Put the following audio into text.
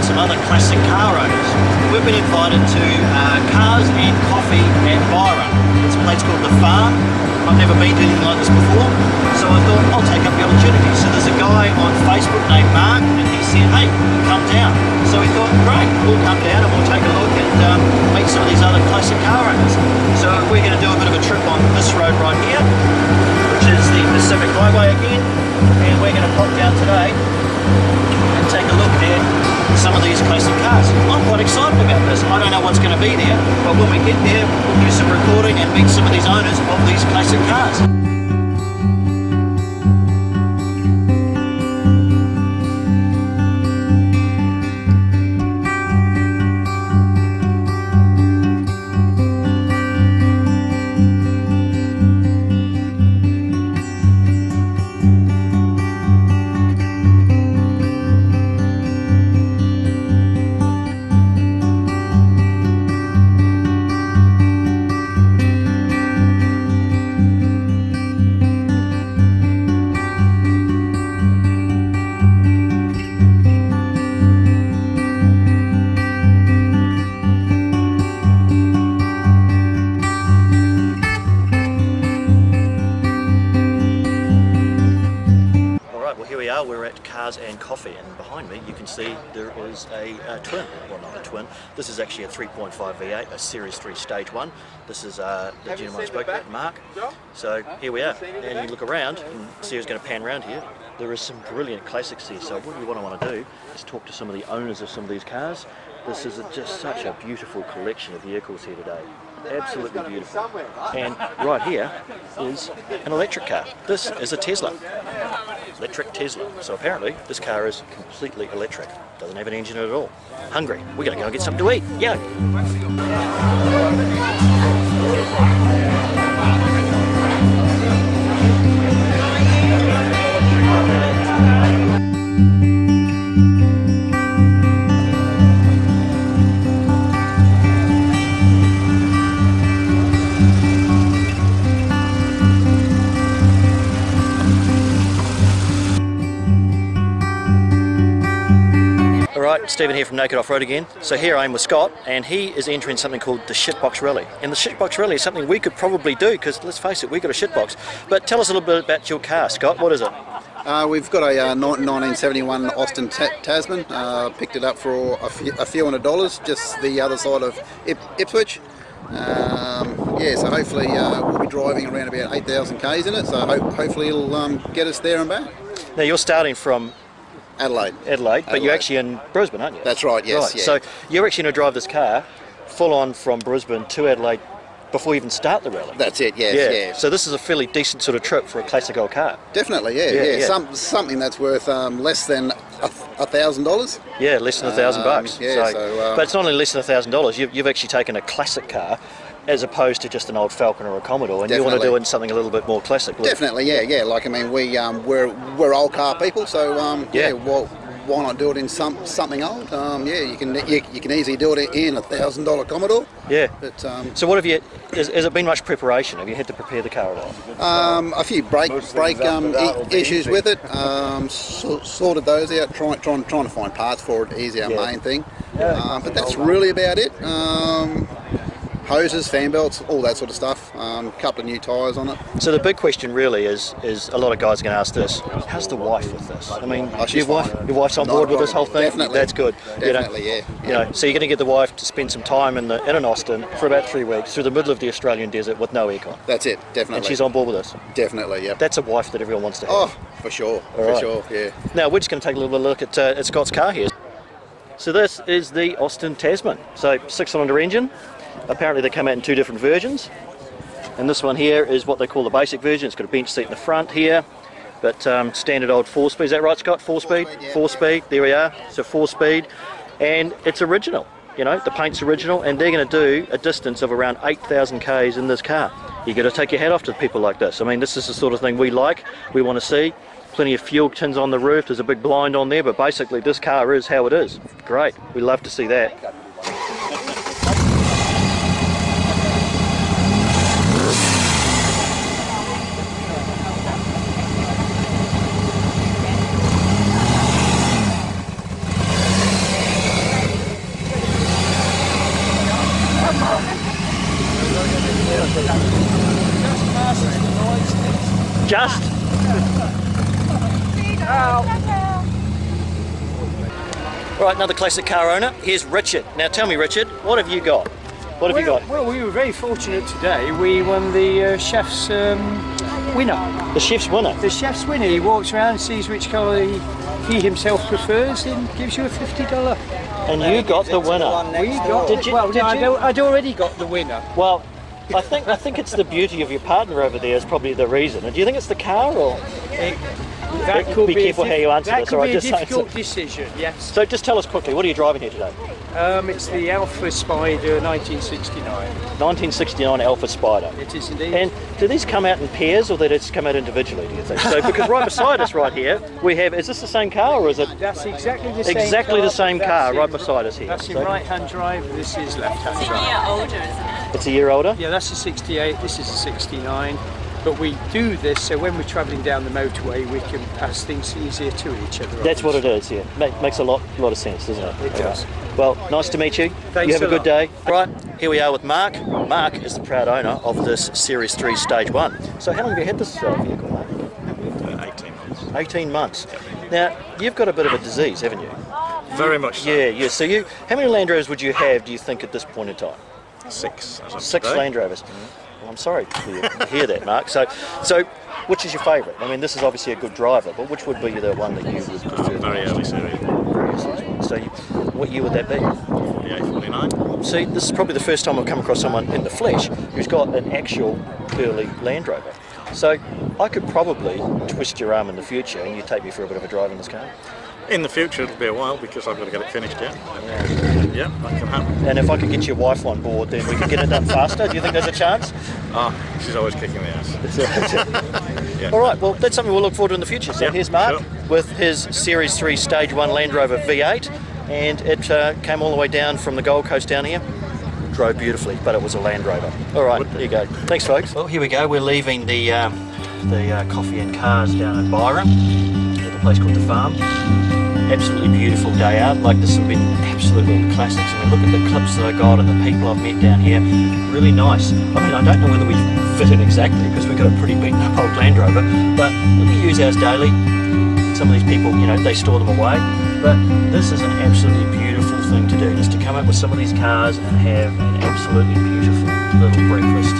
some other classic car owners. We've been invited to Cars and Coffee at Byron. It's a place called The Farm. I've never been to anything like this before, so I thought I'll take up the opportunity. So there's a guy on Facebook named Mark, and he said, hey, come down. So we thought, great, we'll come down and we'll take a look and meet some of these other classic car owners. So we're going to do a bit of a trip on this road right here, which is the Pacific Highway again, and we're going to pop down today and take a look at some of these classic cars. I'm quite excited about this. I don't know what's going to be there, but when we get there, we'll do some recording and meet some of these owners of these classic cars. We're at Cars and Coffee, and behind me you can see there is a twin, well not a twin, this is actually a 3.5 V8, a Series 3 Stage 1. This is the gentleman I spoke about, Mark. So here we are, and you look around and see who's going to pan around here. There is some brilliant classics here, so what I want to do is talk to some of the owners of some of these cars. This is just such a beautiful collection of vehicles here today. Absolutely beautiful. And right here is an electric car. This is a Tesla. Electric Tesla. So apparently this car is completely electric. Doesn't have an engine at all. Hungry. We're going to go and get something to eat. Yeah. Alright, Stephen here from Naked Off-Road again. So here I am with Scott, and he is entering something called the Shitbox Rally. And the Shitbox Rally is something we could probably do, because let's face it, we've got a shitbox. But tell us a little bit about your car, Scott. What is it? We've got a 1971 Austin Tasman. Picked it up for a few $100, just the other side of Ipswich. Yeah, so hopefully we'll be driving around about 8,000 k's in it, so hopefully it'll get us there and back. Now you're starting from Adelaide, but you're actually in Brisbane, aren't you? That's right, yes. Right. Yeah. So you're actually going to drive this car full on from Brisbane to Adelaide before you even start the rally. That's it, yes, yeah. So this is a fairly decent sort of trip for a classic old car. Definitely, yeah. Something that's worth less than $1,000. Yeah, less than $1,000. Yeah, but it's not only less than $1,000. You've actually taken a classic car as opposed to just an old Falcon or a Commodore, and Definitely. You want to do it in something a little bit more classic. Definitely, yeah. Like I mean, we're old car people, so well, why not do it in something old? Yeah, you can easily do it in $1,000 Commodore. Yeah. But so what have you? Has it been much preparation? Have you had to prepare the car at all? A few brake issues with it. Sorted those out. Trying to find parts for it is our main thing. But that's really about it. Hoses, fan belts, all that sort of stuff. Couple of new tyres on it. So the big question really is a lot of guys are going to ask this: how's the wife with this? I mean, your wife's on board with this whole thing. Definitely. That's good. Definitely, yeah. So you're going to get the wife to spend some time in an Austin for about 3 weeks through the middle of the Australian desert with no aircon. That's it, definitely. And she's on board with us. Definitely, yeah. That's a wife that everyone wants to have. Oh, for sure, yeah. Now we're just going to take a little look at Scott's car here. So this is the Austin Tasman. So 6-cylinder engine. Apparently they come out in 2 different versions, and this one here is what they call the basic version. It's got a bench seat in the front here, but standard old 4-speed. Is that right, Scott? 4-speed? 4-speed, there we are. So 4-speed, and it's original. You know, the paint's original, and they're going to do a distance of around 8,000 k's in this car. You've got to take your hat off to people like this. I mean, this is the sort of thing we like, we want to see. Plenty of fuel tins on the roof, there's a big blind on there, but basically this car is how it is. Great, we love to see that. Just. Right, another classic car owner. Here's Richard. Now tell me, Richard, what have you got? What have you got? Well, we were very fortunate today. We won the chef's winner. The chef's winner? The chef's winner. He walks around, sees which colour he himself prefers, and gives you a $50. And you got the winner. We got. Did you? Well, Did no, you? I'd already got the winner. Well, I think it's the beauty of your partner over there is probably the reason. And do you think it's the car or? That could be careful how you answer that this. could All right, be a just say difficult it. decision. Yes. So just tell us quickly, what are you driving here today? It's the Alpha Spider 1969. 1969 Alpha Spider. It is indeed. And do these come out in pairs or do they just come out individually, do you think? So because right beside us right here, we have, is this the same car or is it? That's exactly the same Exactly car. the same That's car in- right beside us here. That's in So right-hand drive. This is left-hand It's a drive. year older, isn't it? it's a year older? Yeah, that's a 68. This is a 69. But we do this so when we're travelling down the motorway, we can pass things easier to each other. That's what it is, yeah. Makes a lot of sense, doesn't it? It does. Well, nice to meet you. Thanks you have a a good lot. day. Right, here we are with Mark. Mark is the proud owner of this Series 3 Stage 1. So how long have you had this vehicle, Mark? 18 months. 18 months. Now, you've got a bit of a disease, haven't you? Very much so. Yeah. So how many Land Rovers would you have, do you think, at this point in time? 6 as of 6 today. Land Rovers. Well, I'm sorry to hear that, Mark. So which is your favourite? I mean, this is obviously a good driver, but which would be the one that you would prefer? Very early series. So what year would that be? The A49. See, this is probably the first time I've come across someone in the flesh who's got an actual early Land Rover. So I could probably twist your arm in the future and you take me for a bit of a drive in this car. In the future, it'll be a while because I've got to get it finished yet. Yeah, that can happen. And if I could get your wife on board, then we could get it done faster. Do you think there's a chance? She's always kicking the ass. Yeah. All right, well, that's something we'll look forward to in the future. So Yeah, here's Mark sure. with his Series 3 Stage 1 Land Rover V8, and it came all the way down from the Gold Coast down here. Drove beautifully, but it was a Land Rover. All right, there you go. Thanks, folks. Well, here we go. We're leaving the coffee and cars down in Byron at a place called The Farm. Absolutely beautiful day out. Like, this has been absolute little classics. I mean, look at the clips that I got and the people I've met down here. Really nice. I mean, I don't know whether we fit in exactly because we've got a pretty beaten up old Land Rover, but we use ours daily. Some of these people, you know, they store them away. But this is an absolutely beautiful thing to do, just to come up with some of these cars and have an absolutely beautiful little breakfast.